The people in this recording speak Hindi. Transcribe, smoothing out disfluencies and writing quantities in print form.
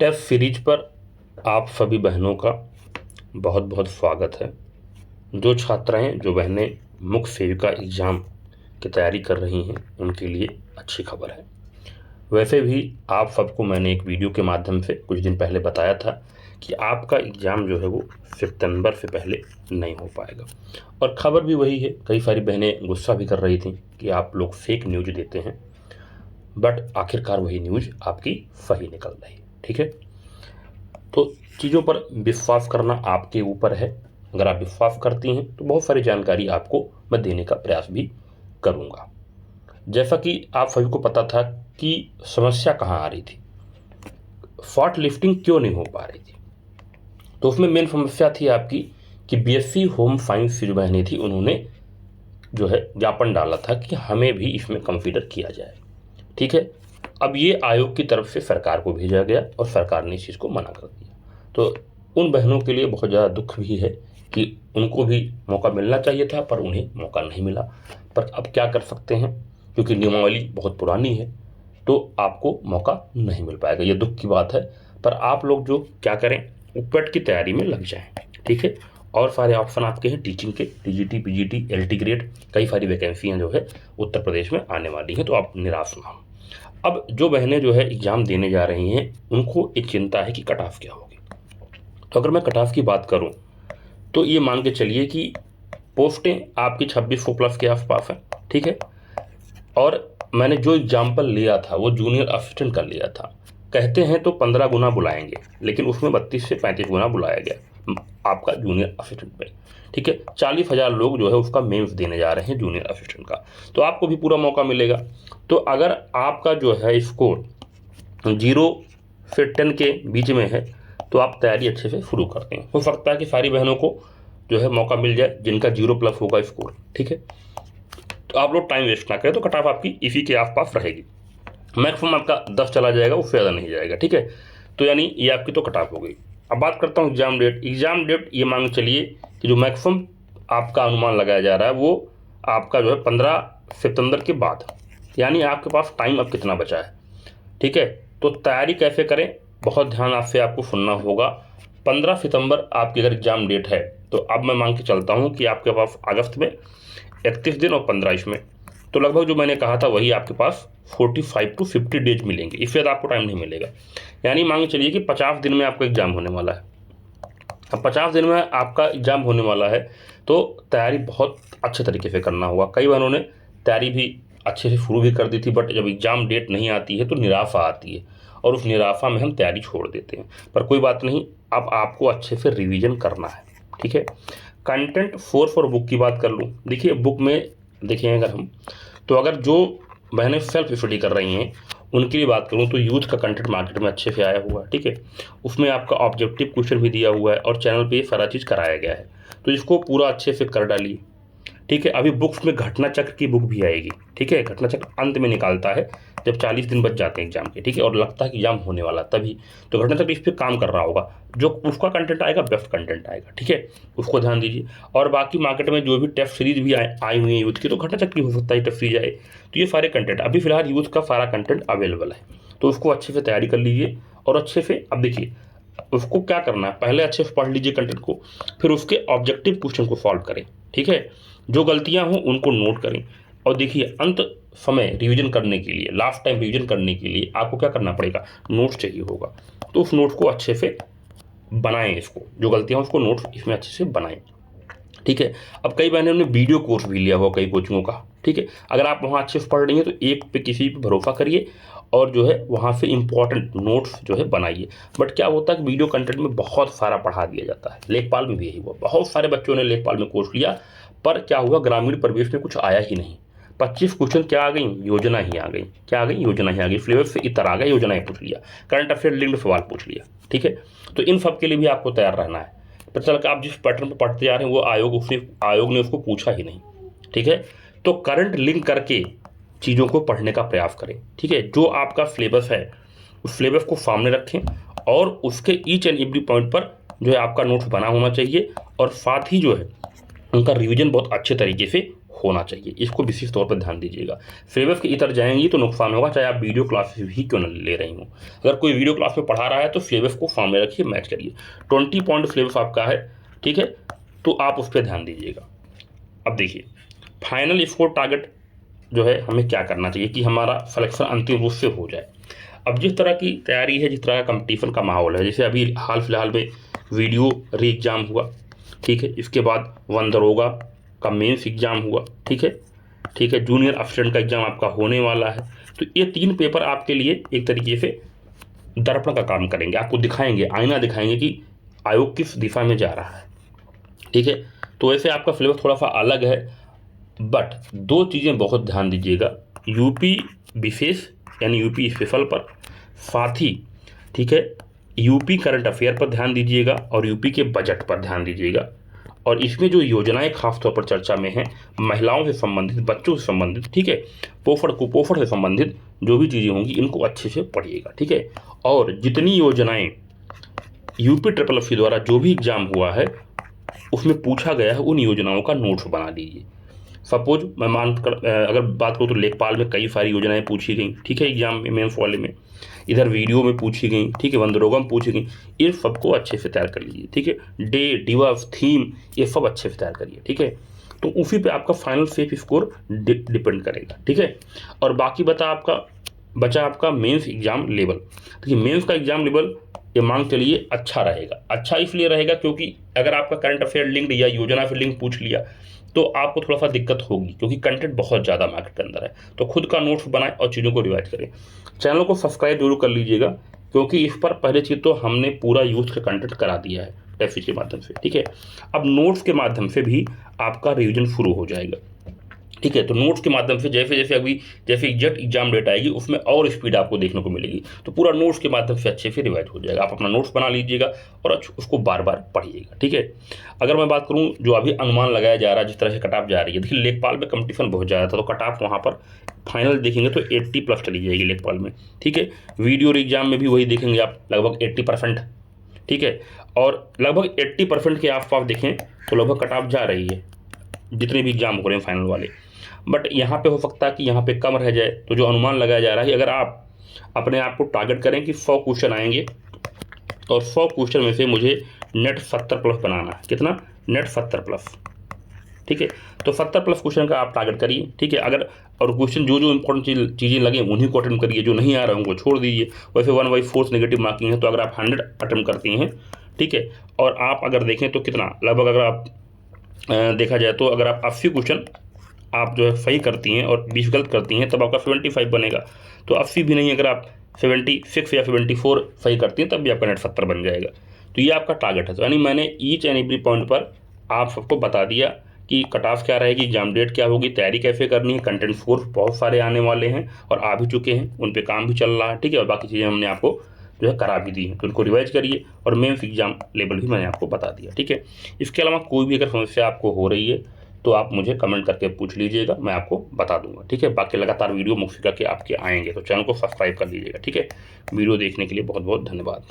टेस्ट सीरीज पर आप सभी बहनों का बहुत बहुत स्वागत है। जो छात्राएं जो बहनें मुख्य सेविका एग्ज़ाम की तैयारी कर रही हैं उनके लिए अच्छी खबर है। वैसे भी आप सबको मैंने एक वीडियो के माध्यम से कुछ दिन पहले बताया था कि आपका एग्ज़ाम जो है वो सितंबर से पहले नहीं हो पाएगा, और ख़बर भी वही है। कई सारी बहनें गुस्सा भी कर रही थी कि आप लोग फेक न्यूज़ देते हैं, बट आखिरकार वही न्यूज़ आपकी सही निकल रही है। ठीक है, तो चीज़ों पर विश्वास करना आपके ऊपर है। अगर आप विश्वास करती हैं तो बहुत सारी जानकारी आपको मैं देने का प्रयास भी करूंगा। जैसा कि आप सभी को पता था कि समस्या कहाँ आ रही थी, शॉर्ट लिफ्टिंग क्यों नहीं हो पा रही थी, तो उसमें मेन समस्या थी आपकी कि बीएससी होम साइंस की जो बहनें थी उन्होंने जो है ज्ञापन डाला था कि हमें भी इसमें कंसीडर किया जाए। ठीक है, अब ये आयोग की तरफ से सरकार को भेजा गया और सरकार ने इस चीज़ को मना कर दिया। तो उन बहनों के लिए बहुत ज़्यादा दुख भी है कि उनको भी मौका मिलना चाहिए था पर उन्हें मौका नहीं मिला। पर अब क्या कर सकते हैं, क्योंकि नियमावली बहुत पुरानी है तो आपको मौका नहीं मिल पाएगा। ये दुख की बात है, पर आप लोग जो क्या करें, उपट की तैयारी में लग जाएं। ठीक है, और सारे ऑप्शन आपके हैं टीचिंग के, टीजीटी, पीजीटी, एलटी ग्रेड, कई सारी वैकेंसियाँ जो है उत्तर प्रदेश में आने वाली हैं, तो आप निराश ना हो। अब जो बहनें जो है एग्ज़ाम देने जा रही हैं उनको एक चिंता है कि कट ऑफ क्या होगी। तो अगर मैं कट ऑफ की बात करूं तो ये मान के चलिए कि पोस्टें आपकी 2600 प्लस के आसपास हैं। ठीक है, और मैंने जो एग्जाम्पल लिया था वो जूनियर असिस्टेंट का लिया था। कहते हैं तो 15 गुना बुलाएंगे, लेकिन उसमें 32 से 35 गुना बुलाया गया आपका जूनियर असिस्टेंट में। ठीक है, 40,000 लोग जो है उसका मेंस देने जा रहे हैं जूनियर असिस्टेंट का, तो आपको भी पूरा मौका मिलेगा। तो अगर आपका जो है स्कोर 0 से 10 के बीच में है तो आप तैयारी अच्छे से शुरू करते हैं। हो सकता है कि सारी बहनों को जो है मौका मिल जाए जिनका 0 प्लस होगा स्कोर। ठीक है, तो आप लोग टाइम वेस्ट ना करें, तो कट ऑफ आपकी इसी के आसपास रहेगी। मैक्सिमम आपका 10 चला जाएगा, उससे ज़्यादा नहीं जाएगा। ठीक है, तो यानी ये आपकी तो कट ऑफ हो गई। अब बात करता हूँ एग्जाम डेट। एग्जाम डेट ये मान के चलिए कि जो मैक्सिमम आपका अनुमान लगाया जा रहा है वो आपका जो है 15 सितंबर के बाद, यानी आपके पास टाइम अब कितना बचा है। ठीक है, तो तैयारी कैसे करें, बहुत ध्यान आपसे आपको सुनना होगा। 15 सितंबर आपकी अगर एग्जाम डेट है तो अब मैं मान के चलता हूँ कि आपके पास अगस्त में 31 दिन और 15 इसमें, तो लगभग जो मैंने कहा था वही आपके पास 45 टू 50 डेज मिलेंगे। इससे ज़्यादा आपको टाइम नहीं मिलेगा। यानी मान के चलिए कि 50 दिन में आपका एग्जाम होने वाला है। अब 50 दिन में आपका एग्जाम होने वाला है तो तैयारी बहुत अच्छे तरीके से करना होगा। कई बार उन्होंने तैयारी भी अच्छे से शुरू भी कर दी थी, बट जब एग्जाम डेट नहीं आती है तो निराशा आती है, और उस निराशा में हम तैयारी छोड़ देते हैं। पर कोई बात नहीं, अब आपको अच्छे से रिवीजन करना है। ठीक है, कंटेंट सोर्स और बुक की बात कर लूँ। देखिए बुक में देखिए अगर हम, तो अगर जो बहनें सेल्फ स्टडी कर रही हैं उनके लिए बात करूं तो यूथ का कंटेंट मार्केट में अच्छे से आया हुआ है। ठीक है, उसमें आपका ऑब्जेक्टिव क्वेश्चन भी दिया हुआ है और चैनल पे सारा चीज़ कराया गया है, तो इसको पूरा अच्छे से कर डालिए। ठीक है, अभी बुक्स में घटना चक्र की बुक भी आएगी। ठीक है, घटना चक्र अंत में निकालता है जब 40 दिन बच जाते हैं एग्जाम के। ठीक है, और लगता है कि एग्जाम होने वाला तभी, तो घटना चक्र इस पर काम कर रहा होगा। जो उसका कंटेंट आएगा बेस्ट कंटेंट आएगा। ठीक है, उसको ध्यान दीजिए। और बाकी मार्केट में जो भी टेस्ट सीरीज भी आई हुई है यूथ की, तो घटना चक्र हो सकता है टेस्ट सीरीज आए, तो ये सारे कंटेंट अभी फिलहाल यूथ का सारा कंटेंट अवेलेबल है, तो उसको अच्छे से तैयारी कर लीजिए। और अच्छे से अब देखिए उसको क्या करना है, पहले अच्छे से पढ़ लीजिए कंटेंट को, फिर उसके ऑब्जेक्टिव क्वेश्चन को सॉल्व करें। ठीक है, जो गलतियां हों उनको नोट करें। और देखिए अंत समय रिवीजन करने के लिए, लास्ट टाइम रिवीजन करने के लिए आपको क्या करना पड़ेगा, नोट्स चाहिए होगा, तो उस नोट्स को अच्छे से बनाएं। इसको जो गलतियां हैं उसको नोट्स इसमें अच्छे से बनाएं। ठीक है, अब कई बहनों ने वीडियो कोर्स भी लिया हुआ कई कोचिंगों का। ठीक है, अगर आप वहाँ अच्छे से पढ़ रही हैं तो एक पे किसी पे भरोसा करिए और जो है वहाँ से इंपॉर्टेंट नोट्स जो है बनाइए। बट क्या होता है कि वीडियो कंटेंट में बहुत सारा पढ़ा दिया जाता है। लेखपाल में भी यही हुआ, बहुत सारे बच्चों ने लेखपाल में कोर्स लिया, पर क्या हुआ, ग्रामीण परिवेश में कुछ आया ही नहीं। 25 क्वेश्चन क्या आ गई, योजना ही आ गई। क्या आ गई, योजना ही आ गई। सिलेबस से इतर आ गया, योजना ही पूछ लिया, करंट अफेयर लिंक्ड सवाल पूछ लिया। ठीक है, तो इन सब के लिए भी आपको तैयार रहना है। पता चला कि आप जिस पैटर्न पर पढ़ते जा रहे हैं वो आयोग ने उसको पूछा ही नहीं। ठीक है, तो करंट लिंक करके चीज़ों को पढ़ने का प्रयास करें। ठीक है, जो आपका सिलेबस है उस सिलेबस को सामने रखें और उसके ईच एंड एवरी पॉइंट पर जो है आपका नोट्स बना होना चाहिए, और साथ ही जो है उनका रिवीजन बहुत अच्छे तरीके से होना चाहिए, इसको विशेष तौर पर ध्यान दीजिएगा। सिलेबस के इतर जाएंगी तो नुकसान होगा, चाहे आप वीडियो क्लासेस भी क्यों न ले रही हो। अगर कोई वीडियो क्लास में पढ़ा रहा है तो सिलेबस को सामने रखिए, मैच करिए। 20 पॉइंट सिलेबस आपका है, ठीक है, तो आप उस पर ध्यान दीजिएगा। अब देखिए फाइनल स्कोर टारगेट जो है हमें क्या करना चाहिए कि हमारा सिलेक्शन अंतिम रूप से हो जाए। अब जिस तरह की तैयारी है, जिस तरह का कंपटीशन का माहौल है, जैसे अभी हाल फिलहाल में वीडियो री एग्ज़ाम हुआ, ठीक है, इसके बाद वन दरोगा का मेंस एग्ज़ाम हुआ, ठीक है, जूनियर असिस्टेंट का एग्ज़ाम आपका होने वाला है। तो ये 3 पेपर आपके लिए एक तरीके से दर्पण का काम करेंगे, आपको दिखाएंगे, आईना दिखाएंगे कि आयोग किस दिशा में जा रहा है, ठीक है। तो वैसे आपका सिलेबस थोड़ा सा अलग है, बट 2 चीज़ें बहुत ध्यान दीजिएगा, यूपी विशेष यानी यूपी स्पेशल पर, साथ ही ठीक है यूपी करंट अफेयर पर ध्यान दीजिएगा और यूपी के बजट पर ध्यान दीजिएगा। और इसमें जो योजनाएं खासतौर पर चर्चा में हैं, महिलाओं से संबंधित, बच्चों से संबंधित, ठीक है, पोषण कुपोषण से संबंधित जो भी चीज़ें होंगी इनको अच्छे से पढ़िएगा, ठीक है। और जितनी योजनाएं यूपी SSSC द्वारा जो भी एग्जाम हुआ है उसमें पूछा गया है, उन योजनाओं का नोट्स बना लीजिए। सपोज मैं अगर बात करूँ तो लेखपाल में कई सारी योजनाएं पूछी गई, ठीक है, एग्जाम में मेंस वाले में, इधर वीडियो में पूछी गई, ठीक है, वन दरोगा में पूछी गई, इन सबको अच्छे से तैयार कर लीजिए, ठीक है। डे, दिवस, थीम, ये सब अच्छे से तैयार करिए, ठीक है। तो उसी पे आपका फाइनल सेफ स्कोर डिपेंड करेगा, ठीक है। और बाकी बचा आपका मेंस एग्जाम लेवल। देखिए मेंस का एग्जाम लेवल ये मान चलिए अच्छा रहेगा। अच्छा इसलिए रहेगा क्योंकि अगर आपका करंट अफेयर लिंक्ड या योजना से लिंक पूछ लिया तो आपको थोड़ा सा दिक्कत होगी, क्योंकि कंटेंट बहुत ज़्यादा मार्केट के अंदर है। तो खुद का नोट्स बनाएं और चीज़ों को रिवाइज करें। चैनल को सब्सक्राइब जरूर कर लीजिएगा, क्योंकि इस पर पहले चीज़ तो हमने पूरा यूथ का कंटेंट करा दिया है टेस्ट के माध्यम से, ठीक है। अब नोट्स के माध्यम से भी आपका रिविजन शुरू हो जाएगा, ठीक है। तो नोट्स के माध्यम से जैसे एग्जैक्ट एग्जाम डेट आएगी उसमें और स्पीड आपको देखने को मिलेगी। तो पूरा नोट्स के माध्यम से अच्छे से रिवाइज हो जाएगा। आप अपना नोट्स बना लीजिएगा और उसको बार बार पढ़िएगा, ठीक है। अगर मैं बात करूँ जो अभी अनुमान लगाया जा रहा है, जिस तरह से कट ऑफ जा रही है, देखिए लेखपाल में कंपटीशन बहुत ज़्यादा था, तो कट ऑफ वहाँ पर फाइनल देखेंगे तो 80+ चली जाएगी लेखपाल में, ठीक है। वीडियो एग्जाम में भी वही देखेंगे आप, लगभग 80%, ठीक है। और लगभग 80% के आसपास देखें तो लगभग कट ऑफ जा रही है जितने भी एग्जाम हो रहे हैं फाइनल वाले। बट यहाँ पे हो सकता है कि यहाँ पे कम रह जाए। तो जो अनुमान लगाया जा रहा है, अगर आप अपने आप को टारगेट करें कि 100 क्वेश्चन आएंगे और 100 क्वेश्चन में से मुझे नेट 70+ बनाना है। कितना? नेट 70+, ठीक है। तो 70+ क्वेश्चन का आप टारगेट करिए, ठीक है। अगर और क्वेश्चन जो इंपॉर्टेंट चीज़ें लगे उन्हीं को अटेम्प्ट करिए, जो नहीं आ रहा है उनको छोड़ दीजिए। वैसे 1/4 नेगेटिव मार्किंग है, तो अगर आप 100 अटेम्प्ट करती हैं, ठीक है, और आप अगर देखें तो कितना लगभग, अगर आप देखा जाए तो अगर आप 80 क्वेश्चन आप जो है सही करती हैं और 20 गलत करती हैं तब आपका 75 बनेगा। तो 80 भी नहीं, अगर आप 76 या 74 सही करती हैं तब भी आपका नेट 70 बन जाएगा। तो ये आपका टारगेट है। तो यानी मैंने ईच एंड एवरी पॉइंट पर आप सबको बता दिया कि कट ऑफ क्या रहेगी, एग्जाम डेट क्या होगी, तैयारी कैसे करनी है, कंटेंट सोर्स बहुत सारे आने वाले हैं और आ भी चुके हैं, उन पर काम भी चल रहा है, ठीक है। और बाकी चीज़ें हमने आपको जो है करा भी दी है, तो उनको रिवाइज करिए। और मेंस एग्जाम लेवल भी मैंने आपको बता दिया, ठीक है। इसके अलावा कोई भी अगर समस्या आपको हो रही है तो आप मुझे कमेंट करके पूछ लीजिएगा, मैं आपको बता दूंगा, ठीक है। बाकी लगातार वीडियो मुफ्त करके आपके आएंगे, तो चैनल को सब्सक्राइब कर लीजिएगा, ठीक है। वीडियो देखने के लिए बहुत बहुत धन्यवाद।